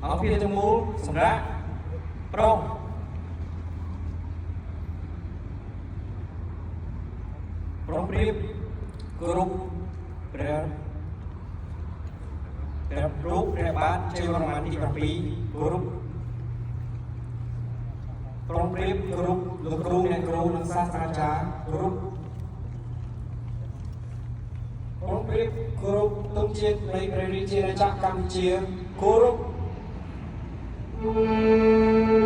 เอาเพียงจมูกสำรับตรงตรงเรียบกรุบเรียบแต่รูปเรียบบ้านเชื่อประมาณที่กระปีกรุบตรงเรียบกรุบลูกครูเนี่ยครูนักศึกษาจารย์กรุบตรงเรียบกรุบตุ้งเชียนในประเทศจีนจากกัมพูชีกรุบBye,